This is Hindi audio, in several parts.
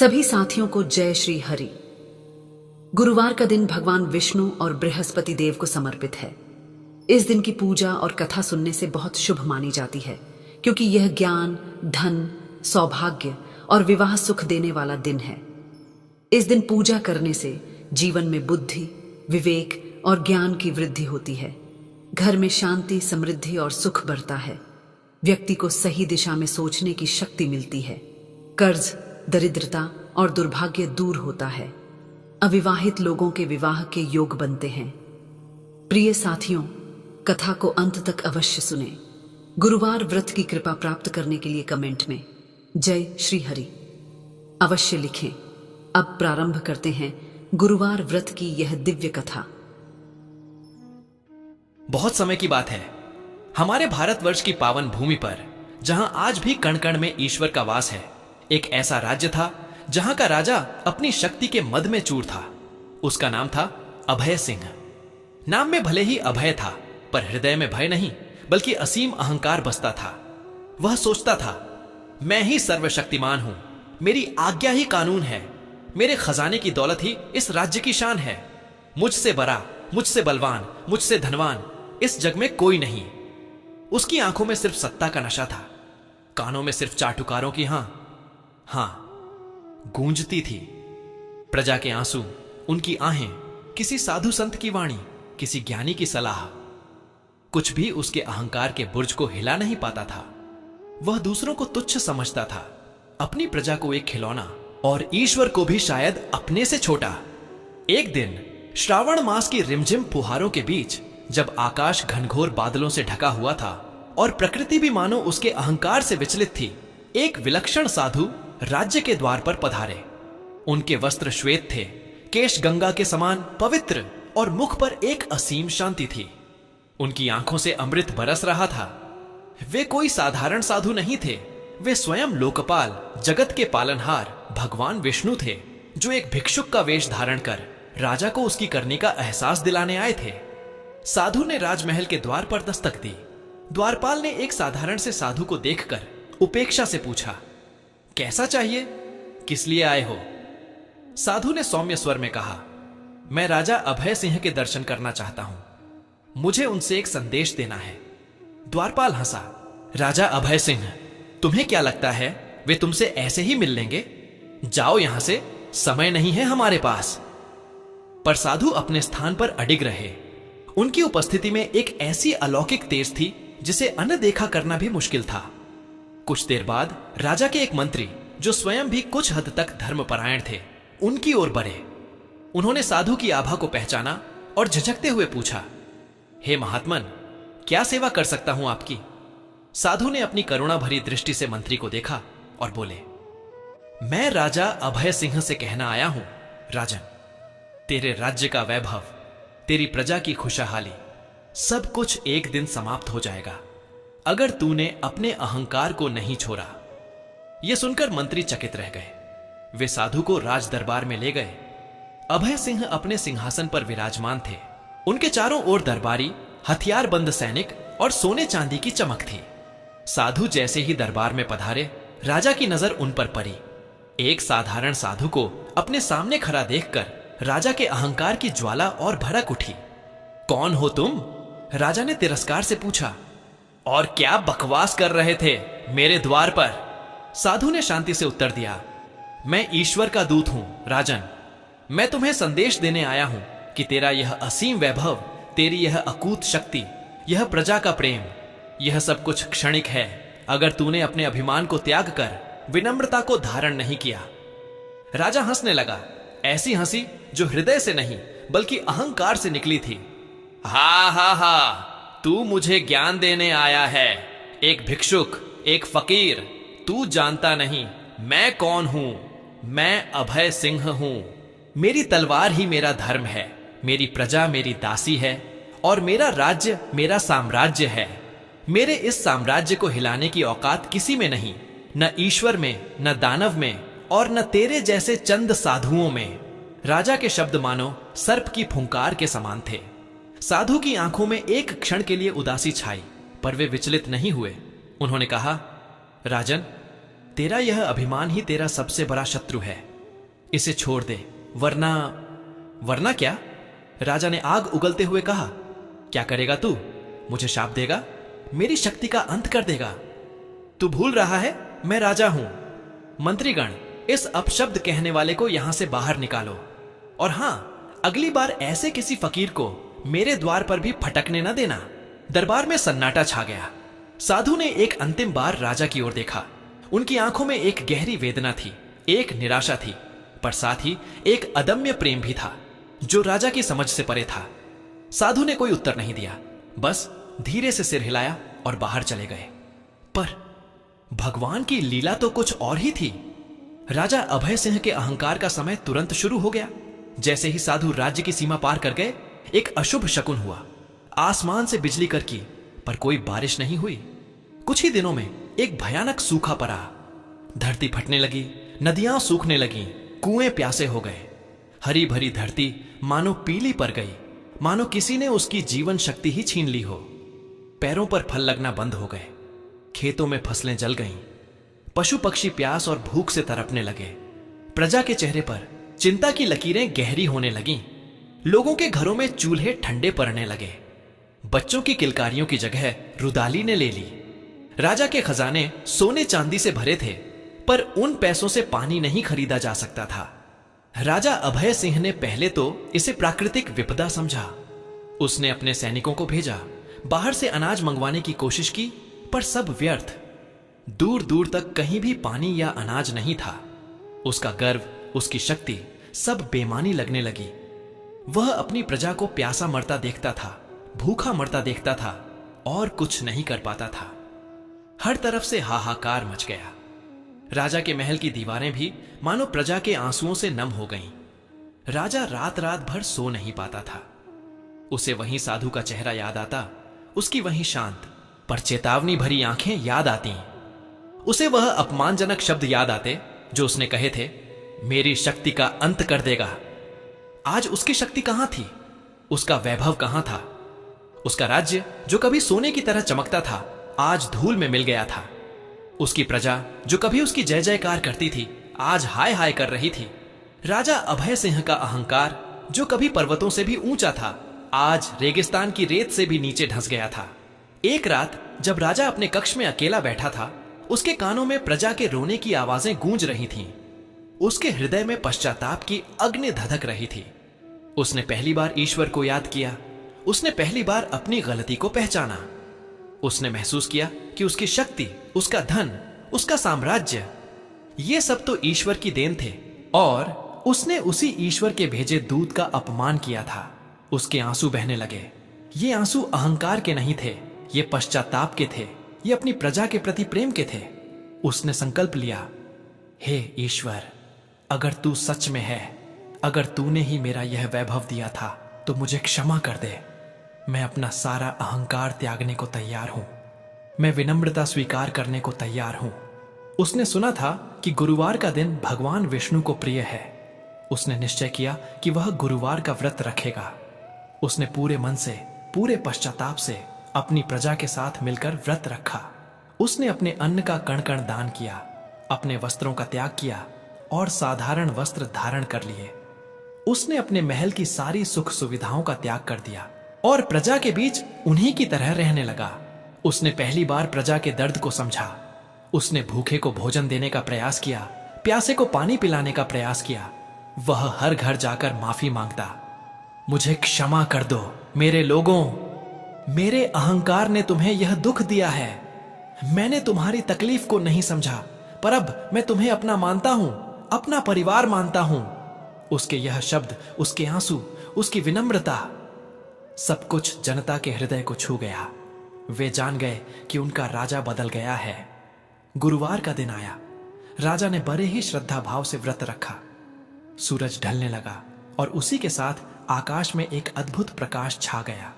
सभी साथियों को जय श्री हरि। गुरुवार का दिन भगवान विष्णु और बृहस्पति देव को समर्पित है। इस दिन की पूजा और कथा सुनने से बहुत शुभ मानी जाती है, क्योंकि यह ज्ञान, धन, सौभाग्य और विवाह सुख देने वाला दिन है। इस दिन पूजा करने से जीवन में बुद्धि, विवेक और ज्ञान की वृद्धि होती है। घर में शांति, समृद्धि और सुख बढ़ता है। व्यक्ति को सही दिशा में सोचने की शक्ति मिलती है। कर्ज, दरिद्रता और दुर्भाग्य दूर होता है। अविवाहित लोगों के विवाह के योग बनते हैं। प्रिय साथियों, कथा को अंत तक अवश्य सुने। गुरुवार व्रत की कृपा प्राप्त करने के लिए कमेंट में जय श्री हरि अवश्य लिखें। अब प्रारंभ करते हैं गुरुवार व्रत की यह दिव्य कथा। बहुत समय की बात है, हमारे भारतवर्ष की पावन भूमि पर, जहां आज भी कण कण में ईश्वर का वास है, एक ऐसा राज्य था जहां का राजा अपनी शक्ति के मद में चूर था। उसका नाम था अभय सिंह। नाम में भले ही अभय था, पर हृदय में भय नहीं बल्कि असीम अहंकार बसता था। वह सोचता था, मैं ही सर्वशक्तिमान हूं, मेरी आज्ञा ही कानून है, मेरे खजाने की दौलत ही इस राज्य की शान है। मुझसे बड़ा, मुझसे बलवान, मुझसे धनवान इस जग में कोई नहीं। उसकी आंखों में सिर्फ सत्ता का नशा था, कानों में सिर्फ चाटुकारों की हां गूंजती थी। प्रजा के आंसू, उनकी आहें, किसी साधु संत की वाणी, किसी ज्ञानी की सलाह, कुछ भी उसके अहंकार के बुर्ज को हिला नहीं पाता था। वह दूसरों को तुच्छ समझता था, अपनी प्रजा को एक खिलौना और ईश्वर को भी शायद अपने से छोटा। एक दिन श्रावण मास की रिमझिम फुहारों के बीच, जब आकाश घनघोर बादलों से ढका हुआ था और प्रकृति भी मानो उसके अहंकार से विचलित थी, एक विलक्षण साधु राज्य के द्वार पर पधारे। उनके वस्त्र श्वेत थे, केश गंगा के समान पवित्र और मुख पर एक असीम शांति थी। उनकी आंखों से अमृत बरस रहा था। वे कोई साधारण साधु नहीं थे, वे स्वयं लोकपाल, जगत के पालनहार भगवान विष्णु थे, जो एक भिक्षुक का वेश धारण कर राजा को उसकी करनी का एहसास दिलाने आए थे। साधु ने राजमहल के द्वार पर दस्तक दी। द्वारपाल ने एक साधारण से साधु को देखकर उपेक्षा से पूछा, कैसा चाहिए, किस लिए आए हो? साधु ने सौम्य स्वर में कहा, मैं राजा अभय सिंह के दर्शन करना चाहता हूं, मुझे उनसे एक संदेश देना है। द्वारपाल हंसा, राजा अभय सिंह, तुम्हें क्या लगता है वे तुमसे ऐसे ही मिल लेंगे? जाओ यहां से, समय नहीं है हमारे पास। पर साधु अपने स्थान पर अडिग रहे। उनकी उपस्थिति में एक ऐसी अलौकिक तेज थी जिसे अनदेखा करना भी मुश्किल था। कुछ देर बाद राजा के एक मंत्री, जो स्वयं भी कुछ हद तक धर्मपरायण थे, उनकी ओर बढ़े। उन्होंने साधु की आभा को पहचाना और झिझकते हुए पूछा, हे महात्मन, क्या सेवा कर सकता हूं आपकी? साधु ने अपनी करुणा भरी दृष्टि से मंत्री को देखा और बोले, मैं राजा अभय सिंह से कहना आया हूं, राजन, तेरे राज्य का वैभव, तेरी प्रजा की खुशहाली, सब कुछ एक दिन समाप्त हो जाएगा अगर तूने अपने अहंकार को नहीं छोड़ा। यह सुनकर मंत्री चकित रह गए। वे साधु को राज दरबार में ले गए। अभय सिंह अपने सिंहासन पर विराजमान थे। उनके चारों ओर दरबारी, हथियारबंद सैनिक और सोने चांदी की चमक थी। साधु जैसे ही दरबार में पधारे, राजा की नजर उन पर पड़ी। एक साधारण साधु को अपने सामने खड़ा देखकर राजा के अहंकार की ज्वाला और भड़क उठी। कौन हो तुम? राजा ने तिरस्कार से पूछा। और क्या बकवास कर रहे थे मेरे द्वार पर? साधु ने शांति से उत्तर दिया, मैं ईश्वर का दूत हूं, राजन। मैं तुम्हें संदेश देने आया हूं कि तेरा यह असीम वैभव, तेरी यह अकूत शक्ति, यह प्रजा का प्रेम, यह सब कुछ क्षणिक है अगर तूने अपने अभिमान को त्याग कर विनम्रता को धारण नहीं किया। राजा हंसने लगा, ऐसी हंसी जो हृदय से नहीं बल्कि अहंकार से निकली थी। हा हा हा, तू मुझे ज्ञान देने आया है, एक भिक्षुक, एक फकीर। तू जानता नहीं मैं कौन हूं। मैं अभय सिंह हूं। मेरी तलवार ही मेरा धर्म है, मेरी प्रजा मेरी दासी है और मेरा राज्य मेरा साम्राज्य है। मेरे इस साम्राज्य को हिलाने की औकात किसी में नहीं, न ईश्वर में, न दानव में और न तेरे जैसे चंद साधुओं में। राजा के शब्द मानो सर्प की फुंकार के समान थे। साधु की आंखों में एक क्षण के लिए उदासी छाई, पर वे विचलित नहीं हुए। उन्होंने कहा, राजन, तेरा यह अभिमान ही तेरा सबसे बड़ा शत्रु है। इसे छोड़ दे, वरना। वरना क्या? राजा ने आग उगलते हुए कहा। क्या करेगा तू? मुझे शाप देगा? मेरी शक्ति का अंत कर देगा? तू भूल रहा है मैं राजा हूं। मंत्रीगण, इस अपशब्द कहने वाले को यहां से बाहर निकालो। और हां, अगली बार ऐसे किसी फकीर को मेरे द्वार पर भी फटकने न देना। दरबार में सन्नाटा छा गया। साधु ने एक अंतिम बार राजा की ओर देखा। उनकी आंखों में एक गहरी वेदना थी, एक निराशा थी, पर साथ ही एक अदम्य प्रेम भी था जो राजा की समझ से परे था। साधु ने कोई उत्तर नहीं दिया, बस धीरे से सिर हिलाया और बाहर चले गए। पर भगवान की लीला तो कुछ और ही थी। राजा अभय सिंह के अहंकार का समय तुरंत शुरू हो गया। जैसे ही साधु राज्य की सीमा पार कर गए, एक अशुभ शकुन हुआ। आसमान से बिजली करकी, पर कोई बारिश नहीं हुई। कुछ ही दिनों में एक भयानक सूखा पड़ा। धरती फटने लगी, नदियां सूखने लगीं, कुएं प्यासे हो गए। हरी भरी धरती मानो पीली पड़ गई, मानो किसी ने उसकी जीवन शक्ति ही छीन ली हो। पैरों पर फल लगना बंद हो गए, खेतों में फसलें जल गईं, पशु पक्षी प्यास और भूख से तड़पने लगे। प्रजा के चेहरे पर चिंता की लकीरें गहरी होने लगीं। लोगों के घरों में चूल्हे ठंडे पड़ने लगे। बच्चों की किलकारियों की जगह रुदाली ने ले ली। राजा के खजाने सोने चांदी से भरे थे, पर उन पैसों से पानी नहीं खरीदा जा सकता था। राजा अभय सिंह ने पहले तो इसे प्राकृतिक विपदा समझा। उसने अपने सैनिकों को भेजा, बाहर से अनाज मंगवाने की कोशिश की, पर सब व्यर्थ। दूर दूर तक कहीं भी पानी या अनाज नहीं था। उसका गर्व, उसकी शक्ति सब बेमानी लगने लगी। वह अपनी प्रजा को प्यासा मरता देखता था, भूखा मरता देखता था, और कुछ नहीं कर पाता था। हर तरफ से हाहाकार मच गया। राजा के महल की दीवारें भी मानो प्रजा के आंसुओं से नम हो गईं। राजा रात रात भर सो नहीं पाता था। उसे वहीं साधु का चेहरा याद आता, उसकी वहीं शांत पर चेतावनी भरी आंखें याद आती। उसे वह अपमानजनक शब्द याद आते जो उसने कहे थे, मेरी शक्ति का अंत कर देगा। आज उसकी शक्ति कहां थी? उसका वैभव कहां था? उसका राज्य जो कभी सोने की तरह चमकता था, आज धूल में मिल गया था। उसकी प्रजा जो कभी उसकी जय जयकार करती थी, आज हाय हाय कर रही थी। राजा अभय सिंह का अहंकार जो कभी पर्वतों से भी ऊंचा था, आज रेगिस्तान की रेत से भी नीचे धंस गया था। एक रात जब राजा अपने कक्ष में अकेला बैठा था, उसके कानों में प्रजा के रोने की आवाजें गूंज रही थीं। उसके हृदय में पश्चाताप की अग्नि धधक रही थी। उसने पहली बार ईश्वर को याद किया। उसने पहली बार अपनी गलती को पहचाना। उसने महसूस किया कि उसकी शक्ति, उसका धन, उसका साम्राज्य, ये सब तो ईश्वर की देन थे, और उसने उसी ईश्वर के भेजे दूत का अपमान किया था। उसके आंसू बहने लगे। ये आंसू अहंकार के नहीं थे, ये पश्चाताप के थे, ये अपनी प्रजा के प्रति प्रेम के थे। उसने संकल्प लिया, हे ईश्वर, अगर तू सच में है, अगर तूने ही मेरा यह वैभव दिया था, तो मुझे क्षमा कर दे। मैं अपना सारा अहंकार त्यागने को तैयार हूं। मैं विनम्रता स्वीकार करने को तैयार हूं। उसने सुना था कि गुरुवार का दिन भगवान विष्णु को प्रिय है। उसने निश्चय किया कि वह गुरुवार का व्रत रखेगा। उसने पूरे मन से, पूरे पश्चाताप से अपनी प्रजा के साथ मिलकर व्रत रखा। उसने अपने अन्न का कण कण दान किया, अपने वस्त्रों का त्याग किया और साधारण वस्त्र धारण कर लिए। उसने अपने महल की सारी सुख सुविधाओं का त्याग कर दिया और प्रजा के बीच उन्हीं की तरह रहने लगा। उसने पहली बार प्रजा के दर्द को समझा। उसने भूखे को भोजन देने का प्रयास किया, प्यासे को पानी पिलाने का प्रयास किया। वह हर घर जाकर माफी मांगता, मुझे क्षमा कर दो मेरे लोगों, मेरे अहंकार ने तुम्हें यह दुख दिया है। मैंने तुम्हारी तकलीफ को नहीं समझा, पर अब मैं तुम्हें अपना मानता हूं, अपना परिवार मानता हूं। उसके यह शब्द, उसके आंसू, उसकी विनम्रता, सब कुछ जनता के हृदय को छू गया। वे जान गए कि उनका राजा बदल गया है। गुरुवार का दिन आया। राजा ने बड़े ही श्रद्धा भाव से व्रत रखा। सूरज ढलने लगा और उसी के साथ आकाश में एक अद्भुत प्रकाश छा गया।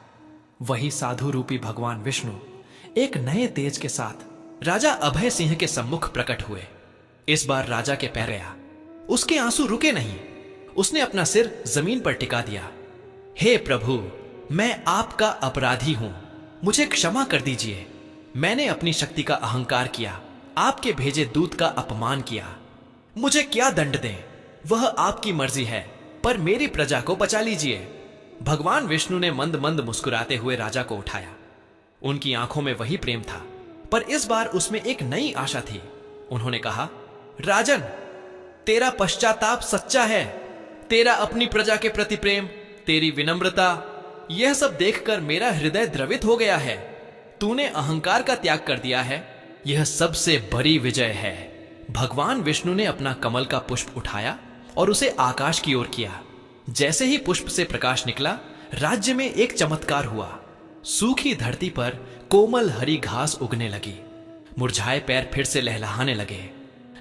वही साधु रूपी भगवान विष्णु एक नए तेज के साथ राजा अभय सिंह के सम्मुख प्रकट हुए। इस बार राजा के पैर गया। उसके आंसू रुके नहीं। उसने अपना सिर जमीन पर टिका दिया। हे प्रभु, मैं आपका अपराधी हूं, मुझे क्षमा कर दीजिए। मैंने अपनी शक्ति का अहंकार किया, आपके भेजे दूत का अपमान किया। मुझे क्या दंड दें? वह आपकी मर्जी है, पर मेरी प्रजा को बचा लीजिए। भगवान विष्णु ने मंद मंद मुस्कुराते हुए राजा को उठाया। उनकी आंखों में वही प्रेम था, पर इस बार उसमें एक नई आशा थी। उन्होंने कहा, राजन, तेरा पश्चाताप सच्चा है। तेरा अपनी प्रजा के प्रति प्रेम, तेरी विनम्रता, यह सब देखकर मेरा हृदय द्रवित हो गया है। तूने अहंकार का त्याग कर दिया है, यह सबसे बड़ी विजय है। भगवान विष्णु ने अपना कमल का पुष्प उठाया और उसे आकाश की ओर किया। जैसे ही पुष्प से प्रकाश निकला, राज्य में एक चमत्कार हुआ। सूखी धरती पर कोमल हरी घास उगने लगी। मुरझाए पैर फिर से लहलहाने लगे।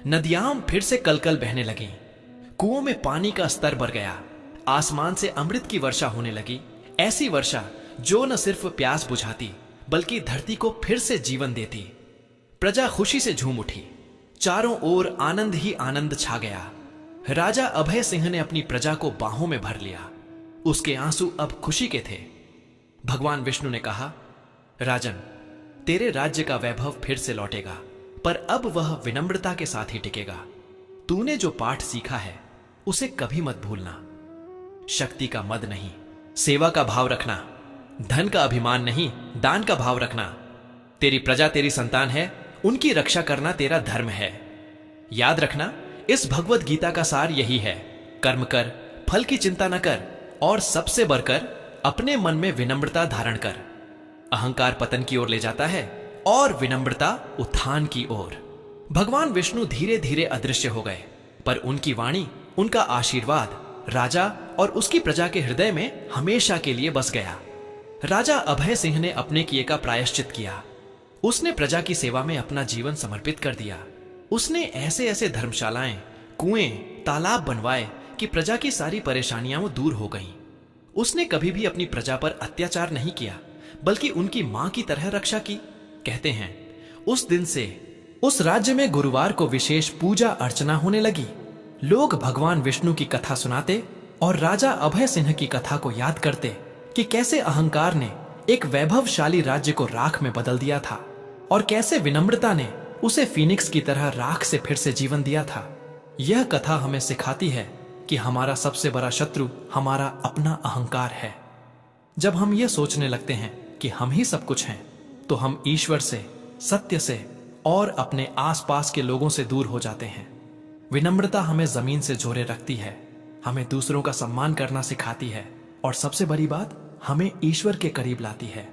नदियां फिर से कलकल बहने लगीं। कुओं में पानी का स्तर बढ़ गया। आसमान से अमृत की वर्षा होने लगी, ऐसी वर्षा जो न सिर्फ प्यास बुझाती बल्कि धरती को फिर से जीवन देती। प्रजा खुशी से झूम उठी। चारों ओर आनंद ही आनंद छा गया। राजा अभय सिंह ने अपनी प्रजा को बाहों में भर लिया। उसके आंसू अब खुशी के थे। भगवान विष्णु ने कहा, राजन, तेरे राज्य का वैभव फिर से लौटेगा, पर अब वह विनम्रता के साथ ही टिकेगा। तूने जो पाठ सीखा है उसे कभी मत भूलना। शक्ति का मद नहीं, सेवा का भाव रखना। धन का अभिमान नहीं, दान का भाव रखना। तेरी प्रजा तेरी संतान है, उनकी रक्षा करना तेरा धर्म है। याद रखना, इस भगवत गीता का सार यही है, कर्म कर, फल की चिंता न कर, और सबसे बढ़कर अपने मन में विनम्रता धारण कर। अहंकार पतन की ओर ले जाता है और विनम्रता उत्थान की ओर। भगवान विष्णु धीरे धीरे अदृश्य हो गए, पर उनकी वाणी, उनका आशीर्वाद राजा और उसकी प्रजा के हृदय में हमेशा के लिए बस गया। राजा अभय सिंह ने अपने किए का प्रायश्चित किया। उसने प्रजा की सेवा में अपना जीवन समर्पित कर दिया। उसने ऐसे ऐसे धर्मशालाएं, कुएं, तालाब बनवाए कि प्रजा की सारी परेशानियां दूर हो गईं। उसने कभी भी अपनी प्रजा पर अत्याचार नहीं किया, बल्कि उनकी मां की तरह रक्षा की। कहते हैं, उस दिन से उस राज्य में गुरुवार को विशेष पूजा अर्चना होने लगी। लोग भगवान विष्णु की कथा सुनाते और राजा अभय सिंह की कथा को याद करते कि कैसे अहंकार ने एक वैभवशाली राज्य को राख में बदल दिया था और कैसे विनम्रता ने उसे फीनिक्स की तरह राख से फिर से जीवन दिया था। यह कथा हमें सिखाती है कि हमारा सबसे बड़ा शत्रु हमारा अपना अहंकार है। जब हम यह सोचने लगते हैं कि हम ही सब कुछ हैं, तो हम ईश्वर से, सत्य से और अपने आसपास के लोगों से दूर हो जाते हैं। विनम्रता हमें जमीन से जोड़े रखती है, हमें दूसरों का सम्मान करना सिखाती है और सबसे बड़ी बात, हमें ईश्वर के करीब लाती है।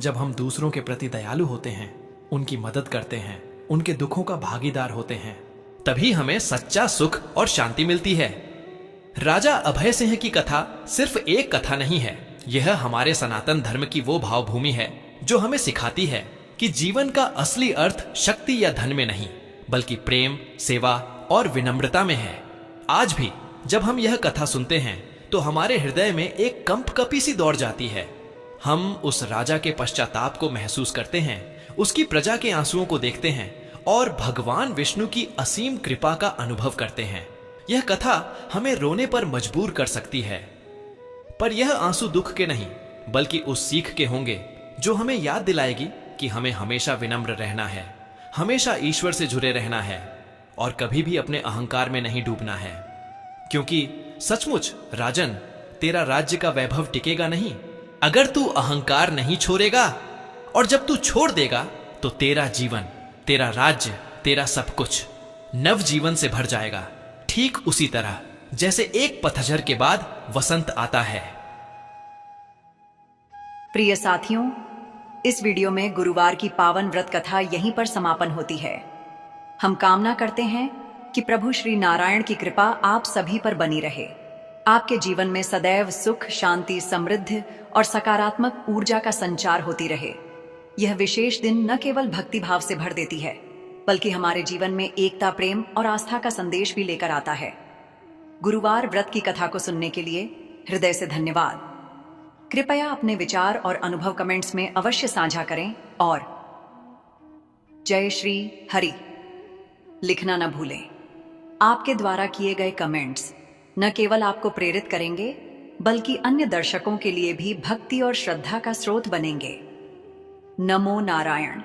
जब हम दूसरों के प्रति दयालु होते हैं, उनकी मदद करते हैं, उनके दुखों का भागीदार होते हैं, तभी हमें सच्चा सुख और शांति मिलती है। राजा अभय सिंह की कथा सिर्फ एक कथा नहीं है, यह हमारे सनातन धर्म की वो भावभूमि है जो हमें सिखाती है कि जीवन का असली अर्थ शक्ति या धन में नहीं, बल्कि प्रेम, सेवा और विनम्रता में है। आज भी जब हम यह कथा सुनते हैं तो हमारे हृदय में एक कंपकपी सी दौड़ जाती है। हम उस राजा के पश्चाताप को महसूस करते हैं, उसकी प्रजा के आंसुओं को देखते हैं और भगवान विष्णु की असीम कृपा का अनुभव करते हैं। यह कथा हमें रोने पर मजबूर कर सकती है, पर यह आंसू दुख के नहीं, बल्कि उस सीख के होंगे जो हमें याद दिलाएगी कि हमें हमेशा विनम्र रहना है, हमेशा ईश्वर से जुड़े रहना है और कभी भी अपने अहंकार में नहीं डूबना है। क्योंकि सचमुच राजन, तेरा राज्य का वैभव टिकेगा नहीं अगर तू अहंकार नहीं छोड़ेगा, और जब तू छोड़ देगा तो तेरा जीवन, तेरा राज्य, तेरा सब कुछ नव जीवन से भर जाएगा, ठीक उसी तरह जैसे एक पतझड़ के बाद वसंत आता है। प्रिय साथियों, इस वीडियो में गुरुवार की पावन व्रत कथा यहीं पर समापन होती है। हम कामना करते हैं कि प्रभु श्री नारायण की कृपा आप सभी पर बनी रहे, आपके जीवन में सदैव सुख, शांति, समृद्धि और सकारात्मक ऊर्जा का संचार होती रहे। यह विशेष दिन न केवल भक्ति भाव से भर देती है, बल्कि हमारे जीवन में एकता, प्रेम और आस्था का संदेश भी लेकर आता है। गुरुवार व्रत की कथा को सुनने के लिए हृदय से धन्यवाद। कृपया अपने विचार और अनुभव कमेंट्स में अवश्य साझा करें और जय श्री हरि लिखना न भूलें। आपके द्वारा किए गए कमेंट्स न केवल आपको प्रेरित करेंगे, बल्कि अन्य दर्शकों के लिए भी भक्ति और श्रद्धा का स्रोत बनेंगे। नमो नारायण।